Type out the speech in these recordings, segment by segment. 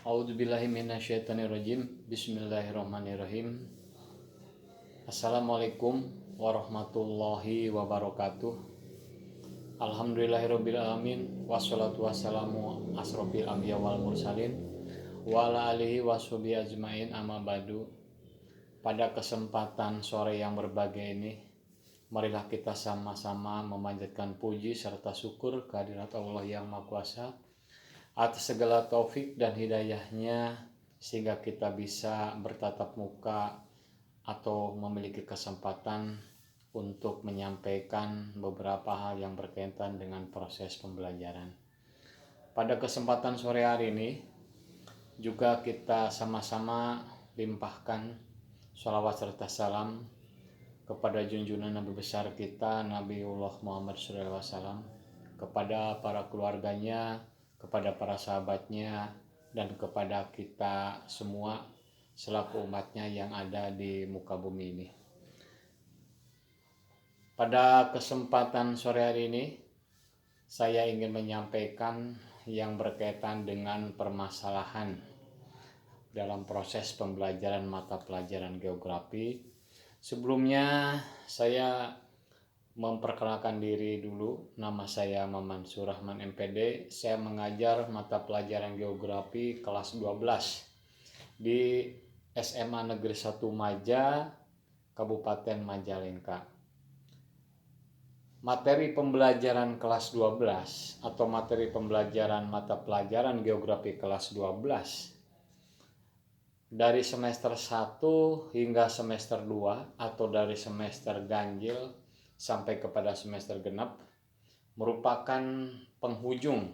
A'udzubillahi minasyaitonirrajim. Bismillahirrahmanirrahim. Assalamualaikum warahmatullahi wabarakatuh. Alhamdulillahirabbil alamin wassalatu wassalamu asrofil anbiya wal mursalin wa ala alihi washabihi ajmain amma ba'du. Pada kesempatan sore yang berbahagia ini, marilah kita sama-sama memanjatkan puji serta syukur kehadirat Allah yang Maha Kuasa atas segala taufik dan hidayahnya sehingga kita bisa bertatap muka atau memiliki kesempatan untuk menyampaikan beberapa hal yang berkaitan dengan proses pembelajaran. Pada kesempatan sore hari ini juga kita sama-sama limpahkan sholawat serta salam kepada junjungan Nabi besar kita Nabiullah Muhammad SAW, kepada para keluarganya, kepada para sahabatnya, dan kepada kita semua selaku umatnya yang ada di muka bumi ini. Pada kesempatan sore hari ini, saya ingin menyampaikan yang berkaitan dengan permasalahan dalam proses pembelajaran mata pelajaran geografi. Sebelumnya saya memperkenalkan diri dulu. Nama saya Mansur Rahman MPD. Saya mengajar mata pelajaran geografi kelas 12 di SMA Negeri 1 Maja, Kabupaten Majalengka. Materi pembelajaran kelas 12 atau materi pembelajaran mata pelajaran geografi kelas 12 dari semester 1 hingga semester 2 atau dari semester ganjil sampai kepada semester genap merupakan penghujung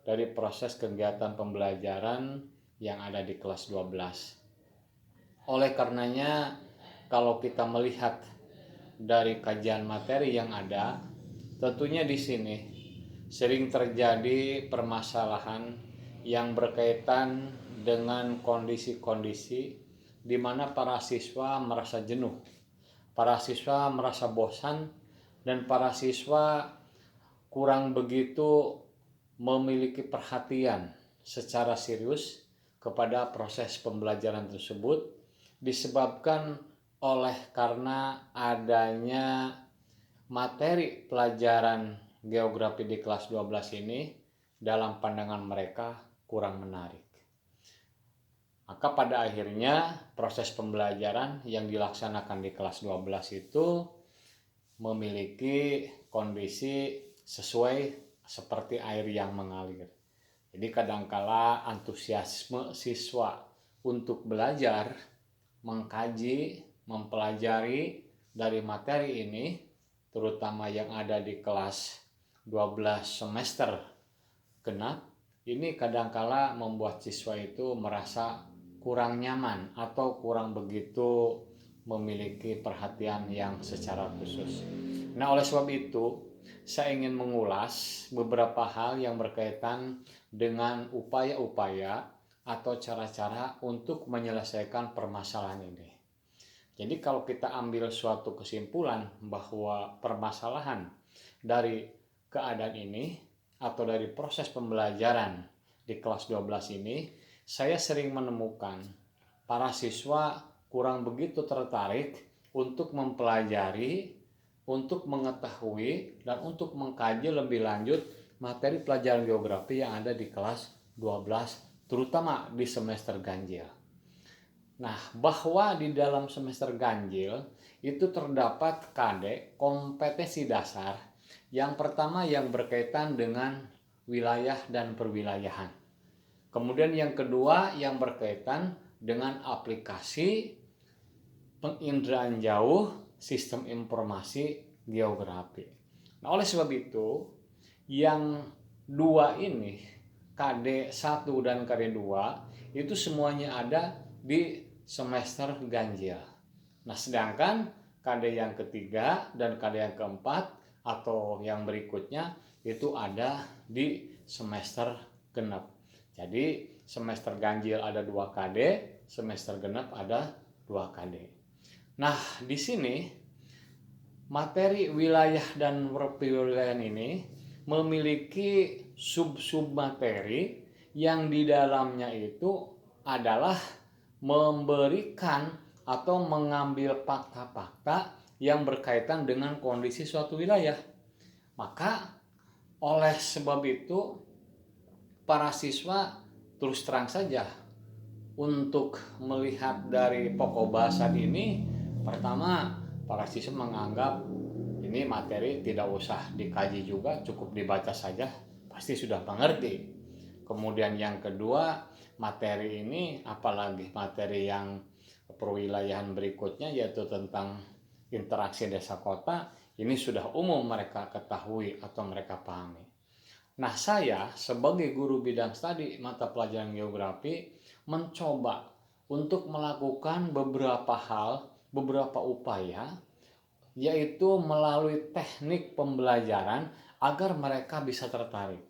dari proses kegiatan pembelajaran yang ada di kelas 12. Oleh karenanya, kalau kita melihat dari kajian materi yang ada, tentunya di sini sering terjadi permasalahan yang berkaitan dengan kondisi-kondisi di mana para siswa merasa jenuh, para siswa merasa bosan, dan para siswa kurang begitu memiliki perhatian secara serius kepada proses pembelajaran tersebut, disebabkan oleh karena adanya materi pelajaran geografi di kelas 12 ini dalam pandangan mereka kurang menarik. Maka pada akhirnya proses pembelajaran yang dilaksanakan di kelas 12 itu memiliki kondisi sesuai seperti air yang mengalir. Jadi kadangkala antusiasme siswa untuk belajar, mengkaji, mempelajari dari materi ini, terutama yang ada di kelas 12 semester genap, ini kadangkala membuat siswa itu merasa kurang nyaman atau kurang begitu memiliki perhatian yang secara khusus. Nah, oleh sebab itu, saya ingin mengulas beberapa hal yang berkaitan dengan upaya-upaya atau cara-cara untuk menyelesaikan permasalahan ini. Jadi kalau kita ambil suatu kesimpulan bahwa permasalahan dari keadaan ini atau dari proses pembelajaran di kelas 12 ini, saya sering menemukan para siswa kurang begitu tertarik untuk mempelajari, untuk mengetahui, dan untuk mengkaji lebih lanjut materi pelajaran geografi yang ada di kelas 12, terutama di semester ganjil. Nah, bahwa di dalam semester ganjil itu terdapat KD, kompetensi dasar, yang pertama yang berkaitan dengan wilayah dan perwilayahan. Kemudian yang kedua yang berkaitan dengan aplikasi penginderaan jauh sistem informasi geografi. Nah, oleh sebab itu, yang dua ini, KD 1 dan KD 2, itu semuanya ada di semester ganjil. Nah, sedangkan KD yang ketiga dan KD yang keempat atau yang berikutnya itu ada di semester genap. Jadi semester ganjil ada 2 KD, semester genap ada 2 KD. Nah, di sini materi wilayah dan perwilayahan ini memiliki sub-sub materi yang di dalamnya itu adalah memberikan atau mengambil fakta-fakta yang berkaitan dengan kondisi suatu wilayah. Maka oleh sebab itu para siswa terus terang saja untuk melihat dari pokok bahasan ini, pertama para siswa menganggap ini materi tidak usah dikaji juga, cukup dibaca saja pasti sudah mengerti. Kemudian yang kedua, materi ini apalagi materi yang perwilayahan berikutnya yaitu tentang interaksi desa kota, ini sudah umum mereka ketahui atau mereka pahami. Nah, saya sebagai guru bidang studi mata pelajaran geografi mencoba untuk melakukan beberapa hal, beberapa upaya, yaitu melalui teknik pembelajaran agar mereka bisa tertarik,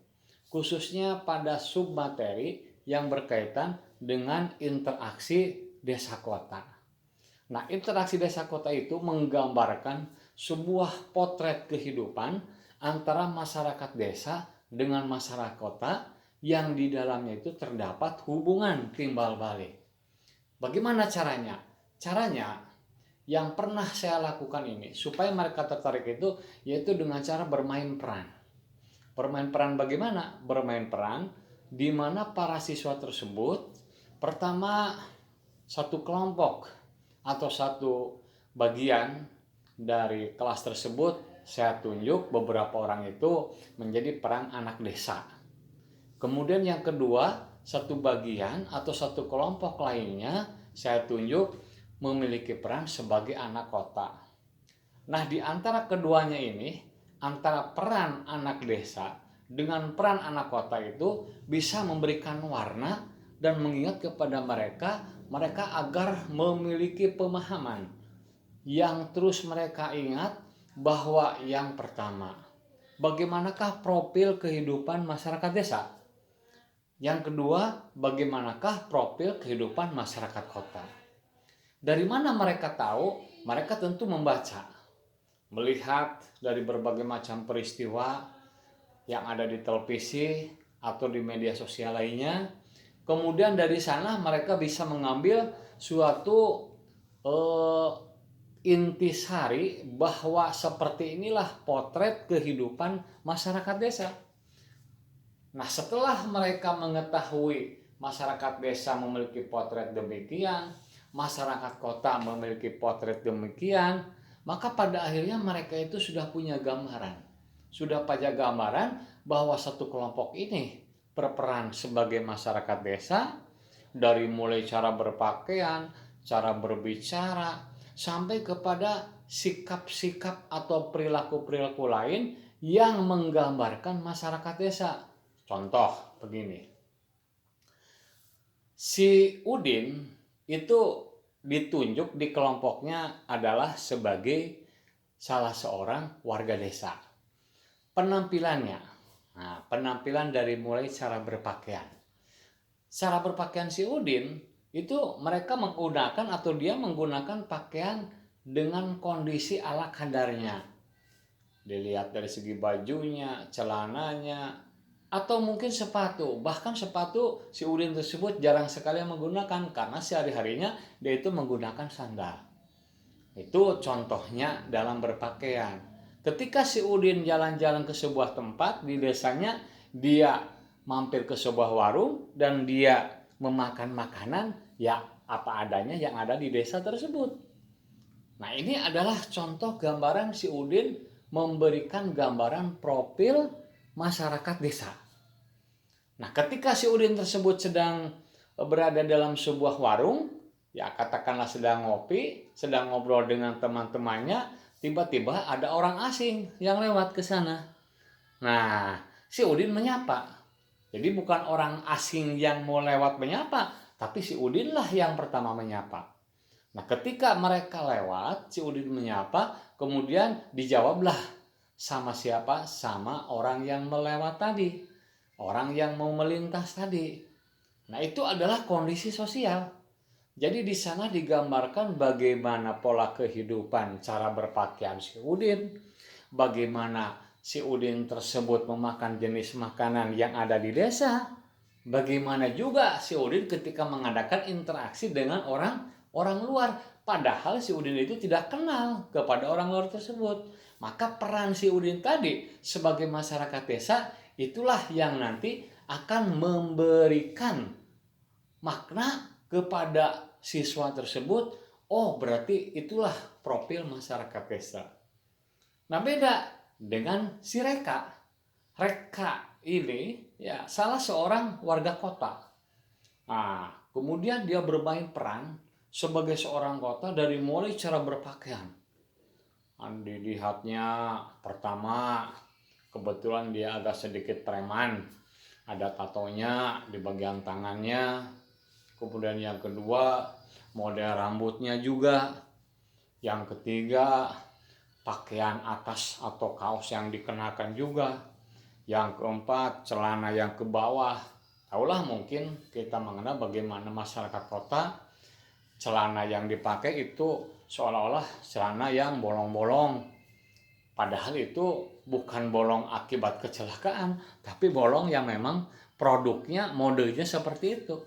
khususnya pada submateri yang berkaitan dengan interaksi desa kota. Nah, interaksi desa kota itu menggambarkan sebuah potret kehidupan antara masyarakat desa dengan masyarakat kota yang di dalamnya itu terdapat hubungan timbal balik. Bagaimana caranya? Caranya yang pernah saya lakukan ini supaya mereka tertarik itu yaitu dengan cara bermain peran. Bermain peran bagaimana? Bermain peran di mana para siswa tersebut pertama satu kelompok atau satu bagian dari kelas tersebut saya tunjuk beberapa orang itu menjadi peran anak desa. Kemudian yang kedua, satu bagian atau satu kelompok lainnya saya tunjuk memiliki peran sebagai anak kota. Nah, di antara keduanya ini, antara peran anak desa dengan peran anak kota itu bisa memberikan warna dan mengingat kepada mereka agar memiliki pemahaman yang terus mereka ingat bahwa yang pertama, bagaimanakah profil kehidupan masyarakat desa? Yang kedua, bagaimanakah profil kehidupan masyarakat kota? Dari mana mereka tahu? Mereka tentu membaca, melihat dari berbagai macam peristiwa yang ada di televisi atau di media sosial lainnya. Kemudian dari sana mereka bisa mengambil suatu intisari bahwa seperti inilah potret kehidupan masyarakat desa. Nah, setelah mereka mengetahui masyarakat desa memiliki potret demikian, masyarakat kota memiliki potret demikian, maka pada akhirnya mereka itu sudah punya gambaran. Sudah pada gambaran bahwa satu kelompok ini berperan sebagai masyarakat desa, dari mulai cara berpakaian, cara berbicara, sampai kepada sikap-sikap atau perilaku-perilaku lain yang menggambarkan masyarakat desa. Contoh begini, si Udin itu ditunjuk di kelompoknya adalah sebagai salah seorang warga desa. Penampilannya, penampilan dari mulai cara berpakaian. Cara berpakaian si Udin itu mereka menggunakan atau dia menggunakan pakaian dengan kondisi ala kadarnya. Dilihat dari segi bajunya, celananya, atau mungkin sepatu. Bahkan sepatu si Udin tersebut jarang sekali menggunakan karena sehari-harinya dia itu menggunakan sandal. Itu contohnya dalam berpakaian. Ketika si Udin jalan-jalan ke sebuah tempat di desanya, dia mampir ke sebuah warung dan dia memakan makanan ya apa adanya yang ada di desa tersebut. Nah, ini adalah contoh gambaran si Udin memberikan gambaran profil masyarakat desa. Nah, ketika si Udin tersebut sedang berada dalam sebuah warung, ya katakanlah sedang ngopi, sedang ngobrol dengan teman-temannya, tiba-tiba ada orang asing yang lewat ke sana. Nah, si Udin menyapa. Jadi bukan orang asing yang mau lewat menyapa, tapi si Udin lah yang pertama menyapa. Nah, ketika mereka lewat, si Udin menyapa, kemudian dijawablah sama siapa? Sama orang yang melewat tadi, orang yang mau melintas tadi. Nah, itu adalah kondisi sosial. Jadi di sana digambarkan bagaimana pola kehidupan, cara berpakaian si Udin, bagaimana si Udin tersebut memakan jenis makanan yang ada di desa, bagaimana juga si Udin ketika mengadakan interaksi dengan orang luar, padahal si Udin itu tidak kenal kepada orang luar tersebut. Maka peran si Udin tadi sebagai masyarakat desa itulah yang nanti akan memberikan makna kepada siswa tersebut. Oh, berarti itulah profil masyarakat desa. Nah, beda dengan si Reka. Reka ini ya salah seorang warga kota. Nah, kemudian dia bermain peran sebagai seorang kota dari mulai cara berpakaian. Dilihatnya pertama, kebetulan dia agak sedikit preman. Ada tatonya di bagian tangannya. Kemudian yang kedua, model rambutnya juga. Yang ketiga, pakaian atas atau kaos yang dikenakan juga. Yang keempat, celana yang ke bawah. Taulah mungkin kita mengenal bagaimana masyarakat kota, celana yang dipakai itu seolah-olah celana yang bolong-bolong. Padahal itu bukan bolong akibat kecelakaan, tapi bolong yang memang produknya, modenya seperti itu.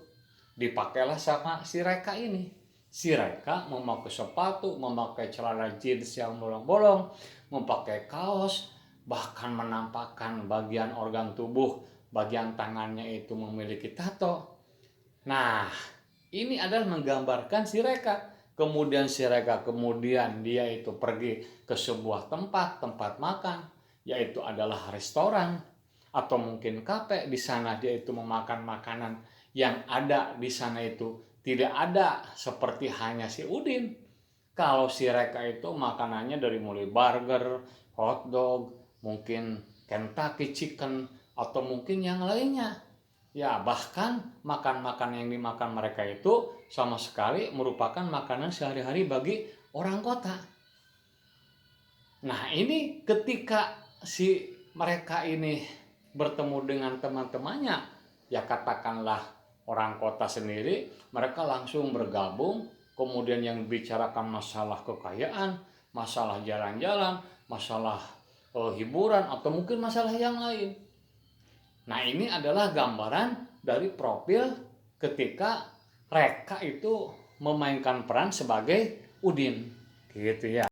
Dipakailah sama si Reka ini. Si Reka memakai sepatu, memakai celana jeans yang bolong-bolong, memakai kaos, bahkan menampakkan bagian organ tubuh, bagian tangannya itu memiliki tato. Nah, ini adalah menggambarkan si Reka. Kemudian si Reka dia itu pergi ke sebuah tempat makan, yaitu adalah restoran atau mungkin kafe. Di sana dia itu memakan makanan yang ada di sana itu tidak ada seperti hanya si Udin. Kalau si Reka itu makanannya dari mulai burger, hotdog, mungkin Kentucky chicken atau mungkin yang lainnya. Ya, bahkan makan-makan yang dimakan mereka itu sama sekali merupakan makanan sehari-hari bagi orang kota. Nah, ini ketika si mereka ini bertemu dengan teman-temannya, ya katakanlah orang kota sendiri, mereka langsung bergabung, kemudian yang dibicarakan masalah kekayaan, masalah jalan-jalan, masalah hiburan, atau mungkin masalah yang lain. Nah, ini adalah gambaran dari profil ketika Reka itu memainkan peran sebagai Udin, gitu ya.